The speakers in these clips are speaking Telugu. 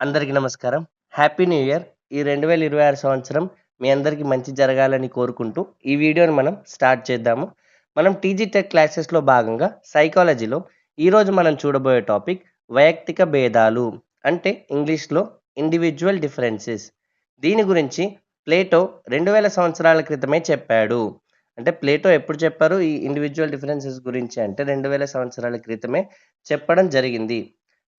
అందరికీ నమస్కారం. Happy new year. ఈ 2026 సంవత్సరం మీ అందరికీ మంచి జరగాలని కోరుకుంటూ, ఈ వీడియోని మనం స్టార్ట్ చేద్దాము. మనం టీజీ టెక్ క్లాసెస్‌లో భాగంగా సైకాలజీలో ఈరోజు మనం చూడబోయే టాపిక్ వైయక్తిక భేదాలు. అంటే ఇంగ్లీష్‌లో ఇండివిడ్యువల్ డిఫరెన్సెస్. దీని గురించి ప్లేటో 2000 సంవత్సరాల క్రితమే చెప్పాడు. అంటే ప్లేటో ఎప్పుడు చెప్పారు ఈ ఇండివిడ్యువల్ డిఫరెన్సెస్ గురించి అంటే 2000 సంవత్సరాల క్రితమే చెప్పడం జరిగింది.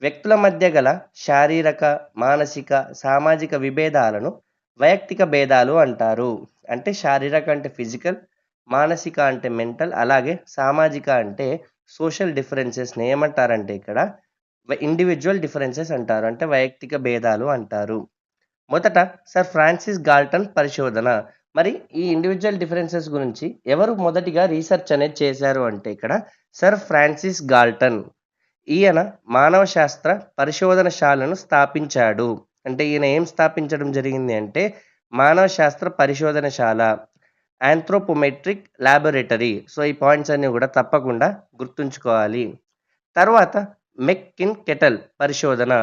వ్యక్తుల మధ్య గల శారీరక, మానసిక, సామాజిక విభేదాలను వైయక్తిక భేదాలు అంటారు. అంటే శారీరక అంటే ఫిజికల్, మానసిక అంటే మెంటల్, అలాగే సామాజిక అంటే సోషల్ డిఫరెన్సెస్‌ని ఏమంటారంటే ఇక్కడ ఇండివిడ్యువల్ డిఫరెన్సెస్ అంటారు. అంటే వైయక్తిక భేదాలు అంటారు. మొదట సర్ ఫ్రాన్సిస్ గాల్టన్ పరిశోధన. మరి ఈ ఇండివిడ్యువల్ డిఫరెన్సెస్ గురించి ఎవరు మొదటిగా రీసెర్చ్ అనేది చేశారు అంటే ఇక్కడ సర్ ఫ్రాన్సిస్ గాల్టన్. ఈయన మానవ శాస్త్ర పరిశోధనశాలను స్థాపించాడు. అంటే ఈయన ఏం స్థాపించడం జరిగింది అంటే మానవ శాస్త్ర పరిశోధనశాల, ఆంథ్రోపోమెట్రిక్ లాబొరేటరీ. సో ఈ పాయింట్స్ అన్నీ కూడా తప్పకుండా గుర్తుంచుకోవాలి. తర్వాత మెక్కిన్ కెటల్ పరిశోధన.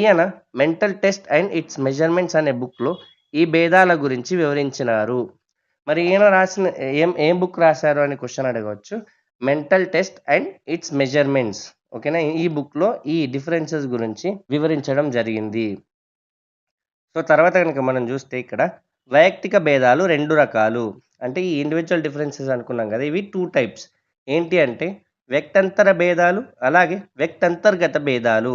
ఈయన mental test and it's measurements అనే బుక్‌లో ఈ భేదాల గురించి వివరించినారు. మరి ఈయన రాసిన ఏం ఏం బుక్ రాశారు అని క్వెషన్ అడగవచ్చు. Mental test and it's measurements. ఓకేనా? ఈ బుక్‌లో ఈ డిఫరెన్సెస్ గురించి వివరించడం జరిగింది. సో తర్వాత గనుక మనం చూస్తే ఇక్కడ వైయక్తిక భేదాలు 2 రకాలు. అంటే ఈ ఇండివిడ్యువల్ డిఫరెన్సెస్ అనుకున్నాం కదా! ఇవి 2 టైప్స్. ఏంటి అంటే వ్యక్తంతర భేదాలు, అలాగే వ్యక్తంతర్గత భేదాలు.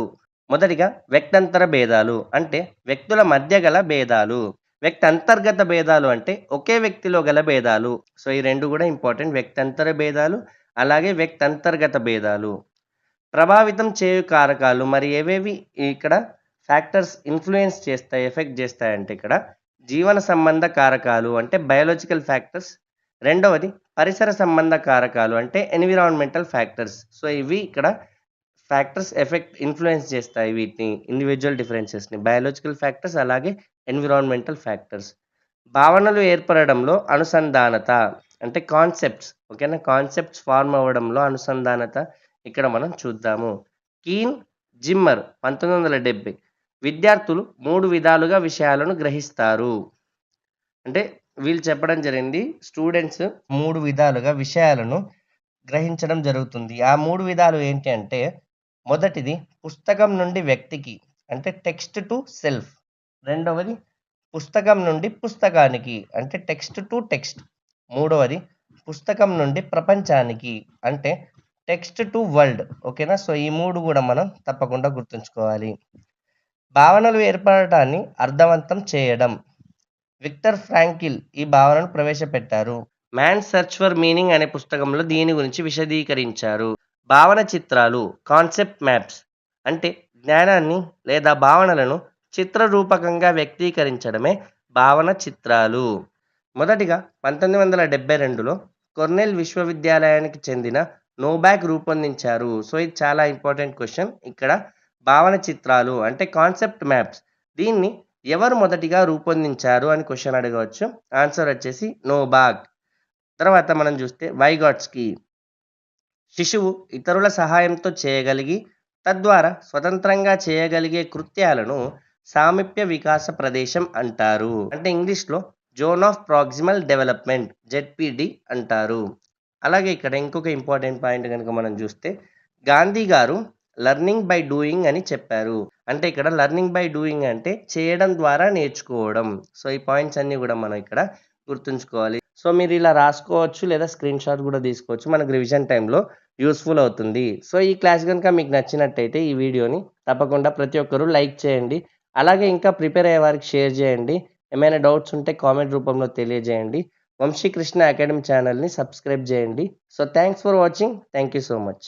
మొదటిగా వ్యక్తంతర భేదాలు అంటే వ్యక్తుల మధ్య గల భేదాలు. వ్యక్తంతర్గత భేదాలు అంటే ఒకే వ్యక్తిలో గల భేదాలు. సో ఈ 2 కూడా ఇంపార్టెంట్. వ్యక్తంతర భేదాలు, అలాగే వ్యక్తంతర్గత భేదాలు. ప్రభావితం చేయు కారకాలు మరి ఏవేవి ఇక్కడ ఫ్యాక్టర్స్ ఇన్‌ఫ్లూయెన్స్ చేస్తాయి, ఎఫెక్ట్ చేస్తాయంటే ఇక్కడ జీవన సంబంధ కారకాలు అంటే బయోలాజికల్ ఫ్యాక్టర్స్. రెండవది పరిసర సంబంధ కారకాలు అంటే ఎన్విరాన్మెంటల్ ఫ్యాక్టర్స్. సో ఇవి ఇక్కడ ఫ్యాక్టర్స్ ఇన్‌ఫ్లూయెన్స్ చేస్తాయి వీటిని ఇండివిడ్యువల్ డిఫరెన్సెస్‌ని. బయోలాజికల్ ఫ్యాక్టర్స్ అలాగే ఎన్విరాన్మెంటల్ ఫ్యాక్టర్స్. భావనలు ఏర్పడడంలో అనుసంధానత అంటే కాన్సెప్ట్స్. ఓకేనా? కాన్సెప్ట్స్ ఫార్మ్ అవ్వడంలో అనుసంధానత ఇక్కడ మనం చూద్దాము. కీన్, జిమ్మర్ 1970 విద్యార్థులు 3 విధాలుగా విషయాలను గ్రహిస్తారు. అంటే వీళ్ళు చెప్పడం జరిగింది. స్టూడెంట్స్ 3 విధాలుగా విషయాలను గ్రహించడం జరుగుతుంది. ఆ 3 విధాలు ఏంటి అంటే మొదటిది పుస్తకం నుండి వ్యక్తికి అంటే టెక్స్ట్ టు సెల్ఫ్. రెండవది పుస్తకం నుండి పుస్తకానికి అంటే టెక్స్ట్ టు టెక్స్ట్. మూడవది పుస్తకం నుండి ప్రపంచానికి అంటే టెక్స్ట్ టు వరల్డ్. ఓకేనా? సో ఈ 3 కూడా మనం తప్పకుండా గుర్తుంచుకోవాలి. భావనలు ఏర్పడటాన్ని అర్థవంతం చేయడం. విక్టర్ ఫ్రాంకిల్ ఈ భావనను ప్రవేశపెట్టారు. మ్యాన్ సెర్చ్ ఫర్ మీనింగ్ అనే పుస్తకంలో దీని గురించి విశదీకరించారు. భావన చిత్రాలు కాన్సెప్ట్ మ్యాప్స్ అంటే జ్ఞానాన్ని లేదా భావనలను చిత్రరూపకంగా వ్యక్తీకరించడమే భావన చిత్రాలు. మొదటిగా 1972లో కొర్నెల్ విశ్వవిద్యాలయానికి చెందిన నోబాక్ రూపొందించారు. సో ఇది చాలా ఇంపార్టెంట్ క్వశ్చన్. ఇక్కడ భావన చిత్రాలు అంటే కాన్సెప్ట్ మ్యాప్స్ దీన్ని ఎవరు మొదటిగా రూపొందించారు అని క్వశ్చన్ అడగవచ్చు. ఆన్సర్ వచ్చేసి నోబాక్. తర్వాత మనం చూస్తే వైగాట్స్కీ. శిశువు ఇతరుల సహాయంతో చేయగలిగి తద్వారా స్వతంత్రంగా చేయగలిగే కృత్యాలను సామీప్య వికాస ప్రదేశం అంటారు. అంటే ఇంగ్లీష్లో zone of proximal development ZPD అంటారు. అలాగే ఇక్కడ ఇంకొక ఇంపార్టెంట్ పాయింట్ కనుక మనం చూస్తే గాంధీ గారు లెర్నింగ్ బై డూయింగ్ అని చెప్పారు. అంటే ఇక్కడ లెర్నింగ్ బై డూయింగ్ అంటే చేయడం ద్వారా నేర్చుకోవడం. సో ఈ పాయింట్స్ అన్నీ కూడా మనం ఇక్కడ గుర్తుంచుకోవాలి. సో మీరు ఇలా రాసుకోవచ్చు లేదా స్క్రీన్ షాట్ కూడా తీసుకోవచ్చు. మనకు రివిజన్ టైంలో యూస్ఫుల్ అవుతుంది. సో ఈ క్లాస్ కనుక మీకు నచ్చినట్టయితే ఈ వీడియోని తప్పకుండా ప్రతి ఒక్కరూ లైక్ చేయండి. అలాగే ఇంకా ప్రిపేర్ అయ్యే వారికి షేర్ చేయండి. ఏమైనా డౌట్స్ ఉంటే కామెంట్ రూపంలో తెలియజేయండి. వంశీకృష్ణ అకాడమీ ఛానల్ని సబ్స్క్రైబ్ చేయండి. So thanks for watching. Thank you so much.